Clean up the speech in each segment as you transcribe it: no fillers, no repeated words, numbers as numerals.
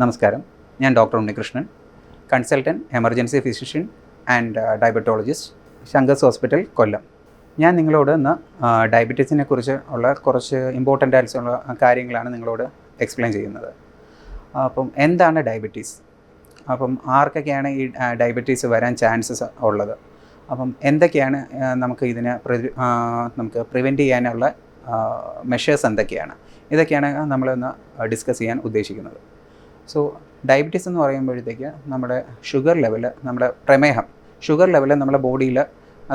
നമസ്കാരം, ഞാൻ doctor Unnikrishnan, consultant emergency physician and diabetologist, Sankar's hospital, Kollam. ഞാൻ നിങ്ങളോട് ഇന്ന് ഡയബറ്റീസിനെ കുറിച്ച് ഉള്ള കുറച്ച് ഇമ്പോർട്ടൻ്റ് ആയിട്ടുള്ള കാര്യങ്ങളാണ് നിങ്ങളോട് എക്സ്പ്ലെയിൻ ചെയ്യുന്നത്. അപ്പം എന്താണ് ഡയബറ്റീസ്? അപ്പം ആർക്കൊക്കെയാണ് ഈ ഡയബറ്റീസ് വരാൻ ചാൻസസ് ഉള്ളത്? അപ്പം എന്തൊക്കെയാണ് നമുക്ക് പ്രിവെൻറ്റ് ചെയ്യാനുള്ള മെഷേഴ്സ് എന്തൊക്കെയാണ്? ഇതൊക്കെയാണ് നമ്മളിന്ന് ഡിസ്കസ് ചെയ്യാൻ ഉദ്ദേശിക്കുന്നത്. സോ ഡയബറ്റീസ് എന്ന് പറയുമ്പോഴത്തേക്ക് നമ്മുടെ ഷുഗർ ലെവല്, നമ്മുടെ പ്രമേഹം, ഷുഗർ ലെവല് നമ്മുടെ ബോഡിയിൽ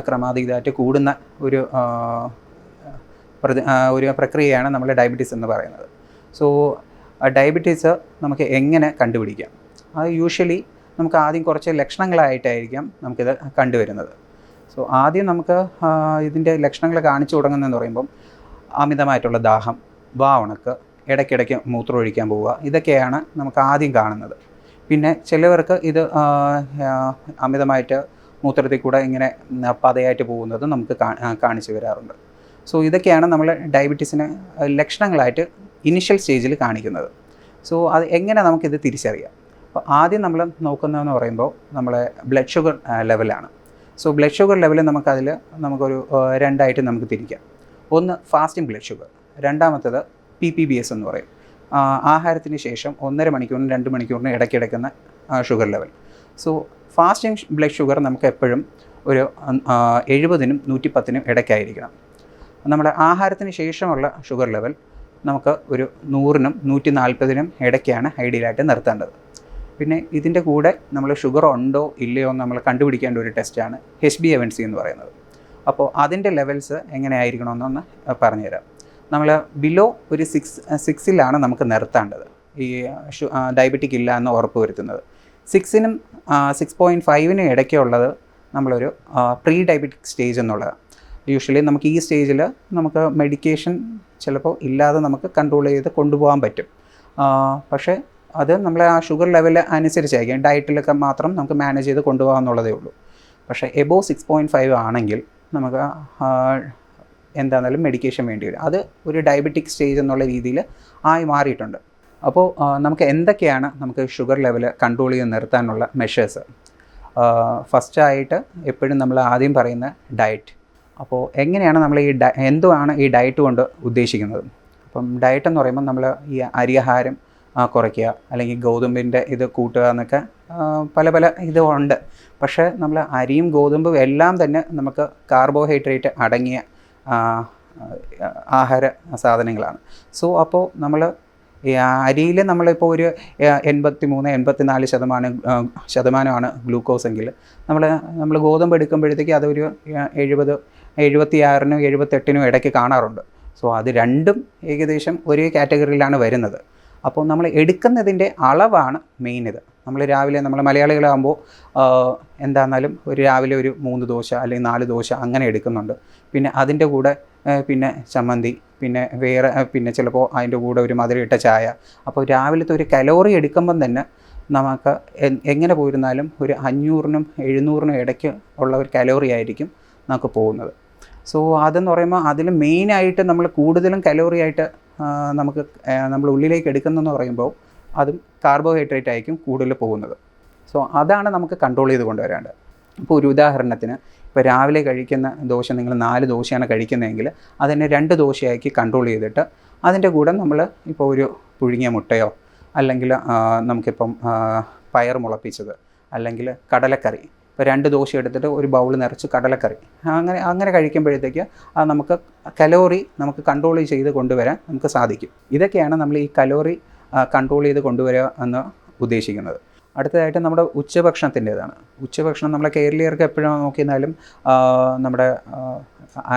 ക്രമാതീതമായിട്ട് കൂടുന്ന ഒരു പ്രക്രിയയാണ് നമ്മൾ ഡയബറ്റീസ് എന്ന് പറയുന്നത്. സോ ഡയബറ്റീസ് നമുക്ക് എങ്ങനെ കണ്ടുപിടിക്കാം? അത് യൂഷ്വലി നമുക്ക് ആദ്യം കുറച്ച് ലക്ഷണങ്ങളായിട്ടായിരിക്കാം നമുക്കിത് കണ്ടുവരുന്നത്. സോ ആദ്യം നമുക്ക് ഇതിൻ്റെ ലക്ഷണങ്ങൾ കാണിച്ചു തുടങ്ങുന്നതെന്ന് പറയുമ്പം അമിതമായിട്ടുള്ള ദാഹം, ഉണക്ക്, ഇടയ്ക്കിടയ്ക്ക് മൂത്രം ഒഴിക്കാൻ പോവുക, ഇതൊക്കെയാണ് നമുക്ക് ആദ്യം കാണുന്നത്. പിന്നെ ചിലവർക്ക് ഇത് അമിതമായിട്ട് മൂത്രത്തിൽ കൂടെ ഇങ്ങനെ പതയായിട്ട് പോകുന്നത് നമുക്ക് കാണിച്ചു വരാറുണ്ട്. സോ ഇതൊക്കെയാണ് നമ്മൾ ഡയബറ്റീസിന് ലക്ഷണങ്ങളായിട്ട് ഇനിഷ്യൽ സ്റ്റേജിൽ കാണിക്കുന്നത്. സോ അത് എങ്ങനെ നമുക്കിത് തിരിച്ചറിയാം? അപ്പോൾ ആദ്യം നമ്മൾ നോക്കുന്നതെന്ന് പറയുമ്പോൾ നമ്മളെ ബ്ലഡ് ഷുഗർ ലെവലാണ്. സോ ബ്ലഡ് ഷുഗർ ലെവൽ നമുക്കൊരു രണ്ടായിട്ട് നമുക്ക് തിരിക്കാം. ഒന്ന് ഫാസ്റ്റിംഗ് ബ്ലഡ് ഷുഗർ, രണ്ടാമത്തേത് PPBS എന്ന് പറയും. ആഹാരത്തിന് ശേഷം 1.5 മണിക്കൂറിനും 2 മണിക്കൂറിനും ഇടയ്ക്കിടയ്ക്കുന്ന sugar level. So fasting blood sugar നമുക്ക് എപ്പോഴും ഒരു 70നും 110നും ഇടയ്ക്കായിരിക്കണം. നമ്മുടെ ആഹാരത്തിന് ശേഷമുള്ള ഷുഗർ ലെവൽ നമുക്ക് ഒരു 100നും 140നും ഇടയ്ക്കാണ് ഐഡിയലായിട്ട് നിർത്തേണ്ടത്. പിന്നെ ഇതിൻ്റെ കൂടെ നമ്മൾ ഷുഗർ ഉണ്ടോ ഇല്ലയോ എന്ന് നമ്മൾ കണ്ടുപിടിക്കേണ്ട ഒരു ടെസ്റ്റാണ് HbA1c എന്ന് പറയുന്നത്. അപ്പോൾ അതിൻ്റെ ലെവൽസ് എങ്ങനെ ആയിരിക്കണമെന്നൊന്ന് പറഞ്ഞുതരാം. നമ്മൾ ബിലോ ഒരു 6ലാണ് നമുക്ക് നിർത്തേണ്ടത്, ഈ ഡയബറ്റിക് ഇല്ല എന്ന് ഉറപ്പ് വരുത്തുന്നത്. 6നും 6.5നും ഇടയ്ക്കുള്ളത് നമ്മളൊരു പ്രീ ഡയബറ്റിക് സ്റ്റേജ് എന്നുള്ളതാണ്. യൂഷ്വലി നമുക്ക് ഈ സ്റ്റേജിൽ നമുക്ക് മെഡിക്കേഷൻ ചിലപ്പോൾ ഇല്ലാതെ നമുക്ക് കൺട്രോൾ ചെയ്ത് കൊണ്ടുപോകാൻ പറ്റും. പക്ഷേ അത് നമ്മളെ ആ ഷുഗർ ലെവൽ അനുസരിച്ചായിരിക്കും, ഡയറ്റിലൊക്കെ മാത്രം നമുക്ക് മാനേജ് ചെയ്ത് കൊണ്ടുപോകാമെന്നുള്ളതേ ഉള്ളൂ. പക്ഷേ എബോവ് 6.5 ആണെങ്കിൽ നമുക്ക് എന്താണെന്നാലും മെഡിക്കേഷൻ വേണ്ടി വരും. അത് ഒരു ഡയബറ്റിക് സ്റ്റേജ് എന്നുള്ള രീതിയിൽ ആയി മാറിയിട്ടുണ്ട്. അപ്പോൾ നമുക്ക് എന്തൊക്കെയാണ് നമുക്ക് ഷുഗർ ലെവൽ കൺട്രോൾ ചെയ്ത് നിർത്താനുള്ള മെഷേഴ്സ്? ഫസ്റ്റായിട്ട് എപ്പോഴും നമ്മൾ ആദ്യം പറയുന്ന ഡയറ്റ്. അപ്പോൾ എങ്ങനെയാണ് നമ്മൾ എന്തുവാണ് ഈ ഡയറ്റ് കൊണ്ട് ഉദ്ദേശിക്കുന്നത്? അപ്പം ഡയറ്റ് എന്ന് പറയുമ്പോൾ നമ്മൾ ഈ അരിയാഹാരം കുറയ്ക്കുക, അല്ലെങ്കിൽ ഗോതമ്പിൻ്റെ ഇത് കൂട്ടുക എന്നൊക്കെ പല ഇതുണ്ട്. പക്ഷേ നമ്മൾ അരിയും ഗോതമ്പും എല്ലാം തന്നെ നമുക്ക് കാർബോഹൈഡ്രേറ്റ് അടങ്ങിയ ആഹാര സാധനങ്ങൾ. സോ അപ്പോൾ നമ്മൾ അരിയിൽ നമ്മളിപ്പോൾ ഒരു 83-84% ശതമാനമാണ് ഗ്ലൂക്കോസ് എങ്കിൽ നമ്മൾ ഗോതമ്പ് എടുക്കുമ്പോഴത്തേക്ക് അതൊരു 76നും 78നും ഇടയ്ക്ക് കാണാറുണ്ട്. സോ അത് രണ്ടും ഏകദേശം ഒരേ കാറ്റഗറിയിലാണ് വരുന്നത്. അപ്പോൾ നമ്മൾ എടുക്കുന്നതിൻ്റെ അളവാണ് മെയിൻ. ഇത് നമ്മൾ രാവിലെ നമ്മൾ മലയാളികളാകുമ്പോൾ എന്താണെന്നാലും രാവിലെ ഒരു 3 ദോശ അല്ലെങ്കിൽ 4 ദോശ അങ്ങനെ എടുക്കുന്നുണ്ട്. പിന്നെ അതിൻ്റെ കൂടെ പിന്നെ ചമ്മന്തി, പിന്നെ ചിലപ്പോൾ അതിൻ്റെ കൂടെ ഒരു മധുരയിട്ട ചായ. അപ്പോൾ രാവിലത്തെ ഒരു കലോറി എടുക്കുമ്പം തന്നെ നമുക്ക് എങ്ങനെ പോയിരുന്നാലും ഒരു 500നും 700നും ഇടയ്ക്ക് ഉള്ള ഒരു കലോറി ആയിരിക്കും നമുക്ക് പോകുന്നത്. സോ അതെന്ന് പറയുമ്പോൾ അതിൽ മെയിനായിട്ട് നമ്മൾ കൂടുതലും കലോറി ആയിട്ട് നമ്മൾ ഉള്ളിലേക്ക് എടുക്കുന്നതെന്ന് പറയുമ്പോൾ അതും കാർബോഹൈഡ്രേറ്റ് ആയിരിക്കും കൂടുതൽ പോകുന്നത്. സോ അതാണ് നമുക്ക് കൺട്രോൾ ചെയ്ത് കൊണ്ടുവരേണ്ടത്. ഇപ്പോൾ ഒരു ഉദാഹരണത്തിന്, ഇപ്പോൾ രാവിലെ കഴിക്കുന്ന ദോശ നിങ്ങൾ 4 ദോശയാണ് കഴിക്കുന്നതെങ്കിൽ അതിനെ 2 ദോശയാക്കി കൺട്രോൾ ചെയ്തിട്ട് അതിൻ്റെ കൂടെ നമ്മൾ ഇപ്പോൾ ഒരു പുഴുങ്ങിയ മുട്ടയോ, അല്ലെങ്കിൽ നമുക്കിപ്പം പയർ മുളപ്പിച്ചത്, അല്ലെങ്കിൽ കടലക്കറി, ഇപ്പോൾ 2 ദോശ എടുത്തിട്ട് ഒരു ബൗൾ നിറച്ച് കടലക്കറി, അങ്ങനെ കഴിക്കുമ്പോഴത്തേക്ക് അത് നമുക്ക് കലോറി നമുക്ക് കൺട്രോൾ ചെയ്ത് കൊണ്ടുവരാൻ നമുക്ക് സാധിക്കും. ഇതൊക്കെയാണ് നമ്മൾ ഈ കലോറി കൺട്രോൾ ചെയ്ത് കൊണ്ടുവരിക എന്ന് ഉദ്ദേശിക്കുന്നത്. അടുത്തതായിട്ട് നമ്മുടെ ഉച്ചഭക്ഷണത്തിൻ്റേതാണ്. ഉച്ചഭക്ഷണം നമ്മളെ കേരളീയർക്ക് എപ്പോഴും നോക്കിയാലും നമ്മുടെ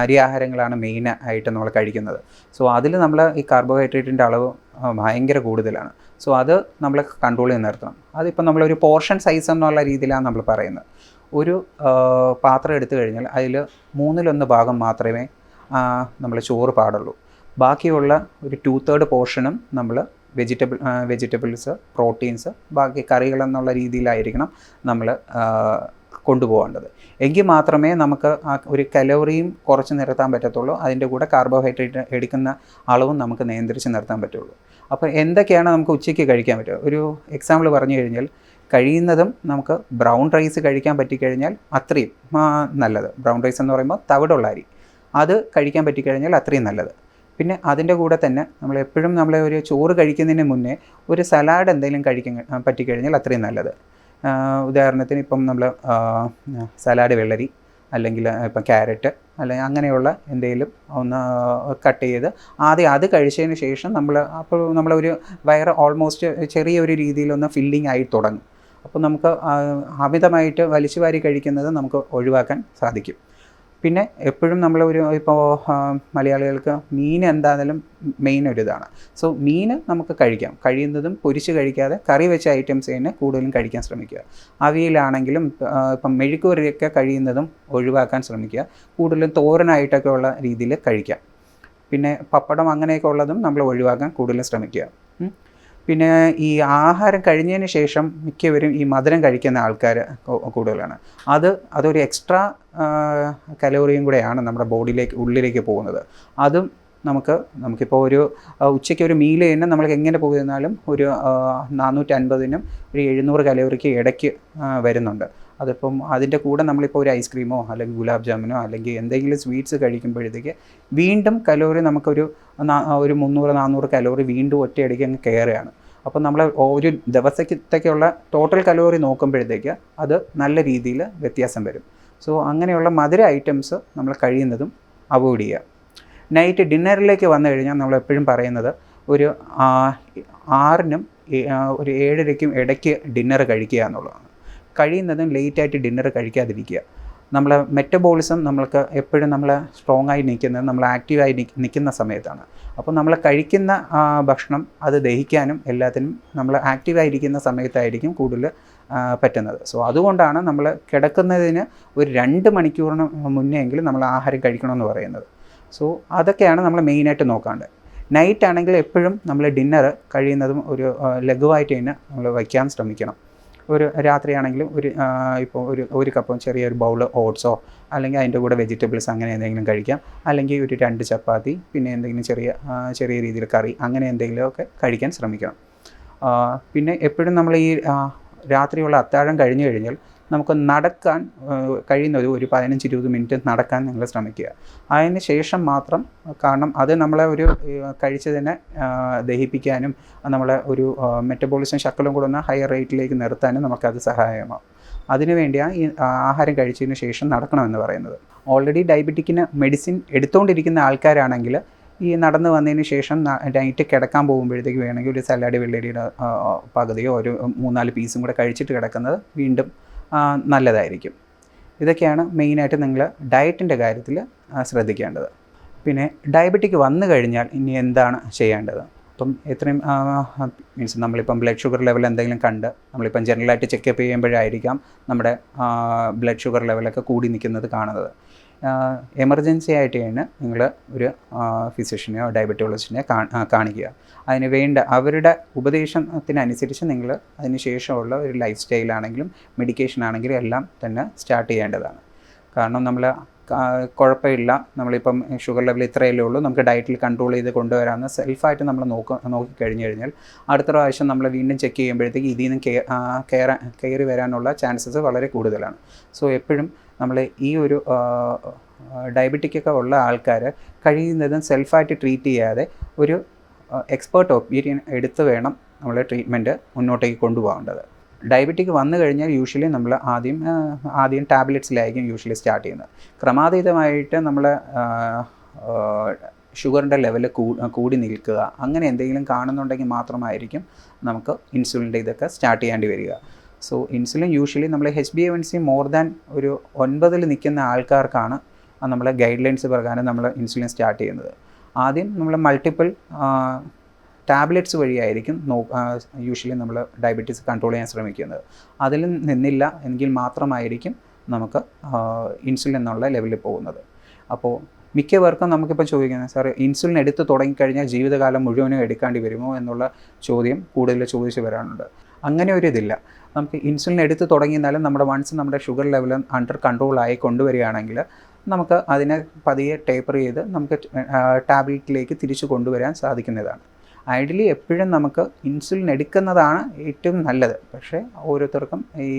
അരിയാഹാരങ്ങളാണ് മെയിൻ ആയിട്ട് നമ്മൾ കഴിക്കുന്നത്. സോ അതിൽ നമ്മൾ ഈ കാർബോഹൈഡ്രേറ്റിൻ്റെ അളവ് ഭയങ്കര കൂടുതലാണ്. സോ അത് നമ്മൾ കൺട്രോൾ ചെയ്ത് നിർത്തണം. അതിപ്പോൾ നമ്മളൊരു പോർഷൻ സൈസ് എന്നുള്ള രീതിയിലാണ് നമ്മൾ പറയുന്നത്. ഒരു പാത്രം എടുത്തു കഴിഞ്ഞാൽ അതിൽ 1/3 ഭാഗം മാത്രമേ നമ്മൾ ചോറ് പാടുള്ളൂ. ബാക്കിയുള്ള ഒരു 2/3 പോർഷനും നമ്മൾ വെജിറ്റബിൾസ്, പ്രോട്ടീൻസ്, ബാക്കി കറികളെന്നുള്ള രീതിയിലായിരിക്കണം നമ്മൾ കൊണ്ടുപോകേണ്ടത്. എങ്കിൽ മാത്രമേ നമുക്ക് ആ ഒരു കലോറിയും കുറച്ച് നിർത്താൻ പറ്റത്തുള്ളൂ, അതിൻ്റെ കൂടെ കാർബോഹൈഡ്രേറ്റ് എടുക്കുന്ന അളവും നമുക്ക് നിയന്ത്രിച്ച് നിർത്താൻ പറ്റുള്ളൂ. അപ്പോൾ എന്തൊക്കെയാണ് നമുക്ക് ഉച്ചയ്ക്ക് കഴിക്കാൻ പറ്റുക? ഒരു എക്സാമ്പിൾ പറഞ്ഞു കഴിഞ്ഞാൽ, കഴിയുന്നതും നമുക്ക് ബ്രൗൺ റൈസ് കഴിക്കാൻ പറ്റിക്കഴിഞ്ഞാൽ അത്രയും നല്ലത്. ബ്രൗൺ റൈസ് എന്ന് പറയുമ്പോൾ തവിടുള്ള അരി, അത് കഴിക്കാൻ പറ്റിക്കഴിഞ്ഞാൽ അത്രയും നല്ലത്. പിന്നെ അതിൻ്റെ കൂടെ തന്നെ നമ്മളെപ്പോഴും ഒരു ചോറ് കഴിക്കുന്നതിന് മുന്നേ ഒരു സലാഡ് എന്തെങ്കിലും കഴിക്കാൻ പറ്റിക്കഴിഞ്ഞാൽ അത്രയും നല്ലത്. ഉദാഹരണത്തിന് ഇപ്പം നമ്മൾ സലാഡ് വെള്ളരി, അല്ലെങ്കിൽ ഇപ്പം ക്യാരറ്റ്, അല്ലെങ്കിൽ അങ്ങനെയുള്ള എന്തെങ്കിലും ഒന്ന് കട്ട് ചെയ്ത് ആദ്യം അത് കഴിച്ചതിന് ശേഷം അപ്പോൾ നമ്മളൊരു വയറ് ഓൾമോസ്റ്റ് ചെറിയൊരു രീതിയിലൊന്ന് ഫില്ലിംഗ് ആയി തുടങ്ങും. അപ്പോൾ നമുക്ക് അമിതമായിട്ട് വലിച്ചു വാരി കഴിക്കുന്നത് നമുക്ക് ഒഴിവാക്കാൻ സാധിക്കും. പിന്നെ എപ്പോഴും ഇപ്പോൾ മലയാളികൾക്ക് മീൻ എന്തായാലും മെയിൻ ഒരു ഇതാണ്. സോ മീൻ നമുക്ക് കഴിക്കാം, കഴിയുന്നതും പൊരിച്ച് കഴിക്കാതെ കറി വെച്ച ഐറ്റംസ് തന്നെ കൂടുതലും കഴിക്കാൻ ശ്രമിക്കുക. അവിയലാണെങ്കിലും ഇപ്പം മെഴുക്കുവരയൊക്കെ കഴിയുന്നതും ഒഴിവാക്കാൻ ശ്രമിക്കുക. കൂടുതലും തോരനായിട്ടൊക്കെ ഉള്ള രീതിയിൽ കഴിക്കാം. പിന്നെ പപ്പടം അങ്ങനെയൊക്കെ ഉള്ളതും നമ്മൾ ഒഴിവാക്കാൻ കൂടുതലും ശ്രമിക്കുക. പിന്നെ ഈ ആഹാരം കഴിഞ്ഞതിന് ശേഷം മിക്കവരും ഈ മധുരം കഴിക്കുന്ന ആൾക്കാർ കൂടുതലാണ്. അതൊരു എക്സ്ട്രാ കലോറിയും കൂടെയാണ് നമ്മുടെ ഉള്ളിലേക്ക് പോകുന്നത്. അതും നമുക്കിപ്പോൾ ഒരു ഉച്ചയ്ക്ക് ഒരു മീൽ തന്നെ നമ്മൾ എങ്ങനെ പോയിരുന്നാലും ഒരു 450-നും ഒരു 700 കലോറിക്ക് ഇടയ്ക്ക് വരുന്നുണ്ട്. അതിപ്പം അതിൻ്റെ കൂടെ നമ്മളിപ്പോൾ ഒരു ഐസ്ക്രീമോ അല്ലെങ്കിൽ ഗുലാബ് ജാമുനോ അല്ലെങ്കിൽ എന്തെങ്കിലും സ്വീറ്റ്സ് കഴിക്കുമ്പോഴത്തേക്ക് വീണ്ടും കലോറി നമുക്കൊരു 300-400 കലോറി വീണ്ടും ഒറ്റയടിക്ക് അങ്ങ് കയറുകയാണ്. അപ്പോൾ നമ്മൾ ഒരു ദിവസത്തേക്കുള്ള ടോട്ടൽ കലോറി നോക്കുമ്പോഴത്തേക്ക് അത് നല്ല രീതിയിൽ വ്യത്യാസം വരും. സോ അങ്ങനെയുള്ള മധുര ഐറ്റംസ് നമ്മൾ കഴിയുന്നതും അവോയ്ഡ് ചെയ്യുക. നൈറ്റ് ഡിന്നറിലേക്ക് വന്നു കഴിഞ്ഞാൽ നമ്മളെപ്പോഴും പറയുന്നത് ഒരു 6-നും ഒരു 7:30-ക്കും ഇടയ്ക്ക് ഡിന്നർ കഴിക്കുക എന്നുള്ളതാണ്. കഴിയുന്നതും ലേറ്റായിട്ട് ഡിന്നർ കഴിക്കാതിരിക്കുക. നമ്മളെ മെറ്റബോളിസം നമ്മൾക്ക് എപ്പോഴും സ്ട്രോങ് ആയി നിൽക്കുന്നത് നമ്മൾ ആക്റ്റീവായി നിൽക്കുന്ന സമയത്താണ്. അപ്പോൾ നമ്മൾ കഴിക്കുന്ന ഭക്ഷണം അത് ദഹിക്കാനും എല്ലാത്തിനും നമ്മൾ ആക്റ്റീവായിരിക്കുന്ന സമയത്തായിരിക്കും കൂടുതൽ പറ്റുന്നത്. സോ അതുകൊണ്ടാണ് നമ്മൾ കിടക്കുന്നതിന് ഒരു 2 മണിക്കൂറിന് മുന്നേ എങ്കിലും നമ്മൾ ആഹാരം കഴിക്കണമെന്ന് പറയുന്നത്. സോ അതൊക്കെയാണ് നമ്മൾ മെയിനായിട്ട് നോക്കാണ്ട്. നൈറ്റ് ആണെങ്കിൽ എപ്പോഴും നമ്മൾ ഡിന്നർ കഴിയുന്നതും ഒരു ലഘുവായിട്ട് തന്നെ നമ്മൾ വയ്ക്കാൻ ശ്രമിക്കണം. ഒരു രാത്രിയാണെങ്കിലും ഇപ്പോൾ ഒരു കപ്പും ചെറിയൊരു ബൗൾ ഓട്സോ അല്ലെങ്കിൽ അതിൻ്റെ കൂടെ വെജിറ്റബിൾസ് അങ്ങനെ എന്തെങ്കിലും കഴിക്കാം. അല്ലെങ്കിൽ ഒരു 2 ചപ്പാത്തി, പിന്നെ എന്തെങ്കിലും ചെറിയ രീതിയിൽ കറി, അങ്ങനെ എന്തെങ്കിലുമൊക്കെ കഴിക്കാൻ ശ്രമിക്കണം. പിന്നെ എപ്പോഴും നമ്മൾ ഈ രാത്രിയുള്ള അത്താഴം കഴിഞ്ഞു കഴിഞ്ഞാൽ നമുക്ക് നടക്കാൻ കഴിയുന്നത് ഒരു 15-20 മിനിറ്റ് നടക്കാൻ നിങ്ങൾ ശ്രമിക്കുക. അതിന് ശേഷം മാത്രം, കാരണം അത് നമ്മളെ ഒരു കഴിച്ചതിനെ ദഹിപ്പിക്കാനും നമ്മളെ ഒരു മെറ്റബോളിസം ശക്കലും കൂടെ ഒന്ന് ഹയർ റേറ്റിലേക്ക് നിർത്താനും നമുക്കത് സഹായമാകും. അതിനുവേണ്ടിയാണ് ഈ ആഹാരം കഴിച്ചതിന് ശേഷം നടക്കണമെന്ന് പറയുന്നത്. ഓൾറെഡി ഡയബറ്റിക്കിന് മെഡിസിൻ എടുത്തുകൊണ്ടിരിക്കുന്ന ആൾക്കാരാണെങ്കിൽ ഈ നടന്നു വന്നതിന് ശേഷം നൈറ്റ് കിടക്കാൻ പോകുമ്പോഴത്തേക്ക് വേണമെങ്കിൽ ഒരു സലാഡ് വെള്ളരിയുടെ പകുതിയോ ഒരു 3-4 പീസും കൂടെ കഴിച്ചിട്ട് കിടക്കുന്നത് വീണ്ടും നല്ലതായിരിക്കും. ഇതൊക്കെയാണ് മെയിനായിട്ട് നിങ്ങൾ ഡയറ്റിൻ്റെ കാര്യത്തിൽ ശ്രദ്ധിക്കേണ്ടത്. പിന്നെ ഡയബറ്റിക് വന്നു കഴിഞ്ഞാൽ ഇനി എന്താണ് ചെയ്യേണ്ടത്? അപ്പം എത്രയും മീൻസ് നമ്മളിപ്പം ബ്ലഡ് ഷുഗർ ലെവൽ എന്തെങ്കിലും കണ്ട് നമ്മളിപ്പം ജനറലായിട്ട് ചെക്കപ്പ് ചെയ്യുമ്പോഴായിരിക്കാം നമ്മുടെ ബ്ലഡ് ഷുഗർ ലെവലൊക്കെ കൂടി നിൽക്കുന്നത് കാണുന്നത്. എമർജൻസി ആയിട്ട് തന്നെ നിങ്ങൾ ഒരു ഫിസിഷ്യനെയോ ഡയബറ്റോളജിസ്റ്റിനെയോ കാണിക്കുക. അതിന് വേണ്ട അവരുടെ ഉപദേശത്തിനനുസരിച്ച് നിങ്ങൾ അതിന് ശേഷമുള്ള ഒരു ലൈഫ് സ്റ്റൈലാണെങ്കിലും മെഡിക്കേഷൻ ആണെങ്കിലും എല്ലാം തന്നെ സ്റ്റാർട്ട് ചെയ്യേണ്ടതാണ്. കാരണം നമ്മൾ കുഴപ്പമില്ല, നമ്മളിപ്പം ഷുഗർ ലെവൽ ഇത്രയല്ലേ ഉള്ളൂ, നമുക്ക് ഡയറ്റിൽ കൺട്രോൾ ചെയ്ത് കൊണ്ടുവരാമെന്ന് സെൽഫായിട്ട് നമ്മൾ നോക്കിക്കഴിഞ്ഞ് കഴിഞ്ഞാൽ അടുത്ത പ്രാവശ്യം നമ്മൾ വീണ്ടും ചെക്ക് ചെയ്യുമ്പോഴത്തേക്ക് ഇതിൽ നിന്ന് കയറി വരാനുള്ള ചാൻസസ് വളരെ കൂടുതലാണ്. സോ എപ്പോഴും നമ്മൾ ഈ ഒരു ഡയബറ്റിക്കൊക്കെ ഉള്ള ആൾക്കാർ കഴിയുന്നതും സെൽഫായിട്ട് ട്രീറ്റ് ചെയ്യാതെ ഒരു എക്സ്പേർട്ട് ഒപ്പീനിയൻ എടുത്ത് വേണം നമ്മൾ ട്രീറ്റ്മെൻറ്റ് മുന്നോട്ടേക്ക് കൊണ്ടുപോകേണ്ടത്. ഡയബറ്റിക് വന്നു കഴിഞ്ഞാൽ യൂഷ്വലി നമ്മൾ ആദ്യം ടാബ്ലറ്റ്സിലായിരിക്കും യൂഷ്വലി സ്റ്റാർട്ട് ചെയ്യുന്നത്. ക്രമാതീതമായിട്ട് നമ്മൾ ഷുഗറിൻ്റെ ലെവൽ കൂടി നിൽക്കുക അങ്ങനെ എന്തെങ്കിലും കാണുന്നുണ്ടെങ്കിൽ മാത്രമായിരിക്കും നമുക്ക് ഇൻസുലിൻ്റെ ഇതൊക്കെ സ്റ്റാർട്ട് ചെയ്യേണ്ടി വരിക. സോ ഇൻസുലിൻ യൂഷ്വലി നമ്മൾ HbA1c മോർ ദാൻ ഒരു 9 നിൽക്കുന്ന ആൾക്കാർക്കാണ് നമ്മളെ ഗൈഡ് ലൈൻസ് പ്രകാരം നമ്മൾ ഇൻസുലിൻ സ്റ്റാർട്ട് ചെയ്യുന്നത്. ആദ്യം നമ്മൾ മൾട്ടിപ്പിൾ ടാബ്ലറ്റ്സ് വഴിയായിരിക്കും യൂഷ്വലി നമ്മൾ ഡയബറ്റീസ് കൺട്രോൾ ചെയ്യാൻ ശ്രമിക്കുന്നത്. അതിൽ നിന്നില്ല എങ്കിൽ മാത്രമായിരിക്കും നമുക്ക് ഇൻസുലിൻ എന്നുള്ള ലെവലിൽ പോകുന്നത്. അപ്പോൾ മിക്കവർക്കും നമുക്കിപ്പോൾ ചോദിക്കുന്നത് സാർ ഇൻസുലിൻ എടുത്ത് തുടങ്ങിക്കഴിഞ്ഞാൽ ജീവിതകാലം മുഴുവനും എടുക്കേണ്ടി വരുമോ എന്നുള്ള ചോദ്യം കൂടുതൽ ചോദിച്ച് വരാനുണ്ട്. അങ്ങനെ ഒരു ഇതില്ല. നമുക്ക് ഇൻസുലിൻ എടുത്ത് തുടങ്ങിയാലും നമ്മുടെ ഷുഗർ ലെവൽ അണ്ടർ കൺട്രോൾ ആയി കൊണ്ടുവരികയാണെങ്കിൽ നമുക്ക് അതിനെ പതിയെ ടേപ്പർ ചെയ്ത് നമുക്ക് ടാബ്ലറ്റിലേക്ക് തിരിച്ചു കൊണ്ടുവരാൻ സാധിക്കുന്നതാണ്. ഐഡിയലി എപ്പോഴും നമുക്ക് ഇൻസുലിൻ എടുക്കുന്നതാണ് ഏറ്റവും നല്ലത്. പക്ഷേ ഓരോരുത്തർക്കും ഈ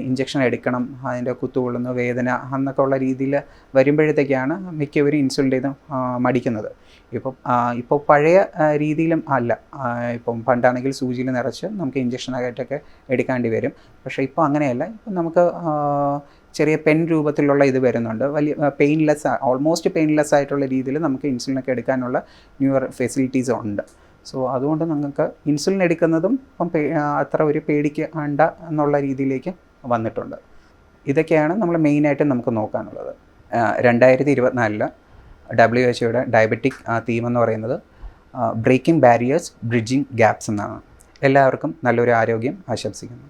ഇഞ്ചക്ഷൻ എടുക്കണം, അതിൻ്റെ കുത്തുകൊള്ളുന്ന വേദന എന്നൊക്കെ ഉള്ള രീതിയിൽ വരുമ്പോഴത്തേക്കാണ് മിക്കവരും ഇൻസുലിൻ്റെ ഇത് മടിക്കുന്നത്. ഇപ്പോൾ പഴയ രീതിയിലും അല്ല. ഇപ്പം പണ്ടാണെങ്കിൽ സൂചിയിൽ നിറച്ച് നമുക്ക് ഇഞ്ചക്ഷനായിട്ടൊക്കെ എടുക്കേണ്ടി വരും. പക്ഷേ ഇപ്പോൾ അങ്ങനെയല്ല. ഇപ്പം നമുക്ക് ചെറിയ പെൻ രൂപത്തിലുള്ള ഇത് വരുന്നുണ്ട്. വലിയ ഓൾമോസ്റ്റ് പെയിൻലെസ് ആയിട്ടുള്ള രീതിയിൽ നമുക്ക് ഇൻസുലിനൊക്കെ എടുക്കാനുള്ള ന്യൂവർ ഫെസിലിറ്റീസ് ഉണ്ട്. സോ അതുകൊണ്ട് നിങ്ങൾക്ക് ഇൻസുലിൻ എടുക്കുന്നതും ഇപ്പം അത്ര ഒരു പേടിക്കേണ്ട എന്നുള്ള രീതിയിലേക്ക് വന്നിട്ടുണ്ട്. ഇതൊക്കെയാണ് നമ്മൾ മെയിനായിട്ട് നമുക്ക് നോക്കാനുള്ളത്. 2024 WHO ഡയബറ്റിക് തീം എന്ന് പറയുന്നത് ബ്രേക്കിംഗ് ബാരിയേഴ്സ് ബ്രിഡ്ജിങ് ഗ്യാപ്സ് എന്നാണ്. എല്ലാവർക്കും നല്ലൊരു ആരോഗ്യം ആശംസിക്കുന്നു.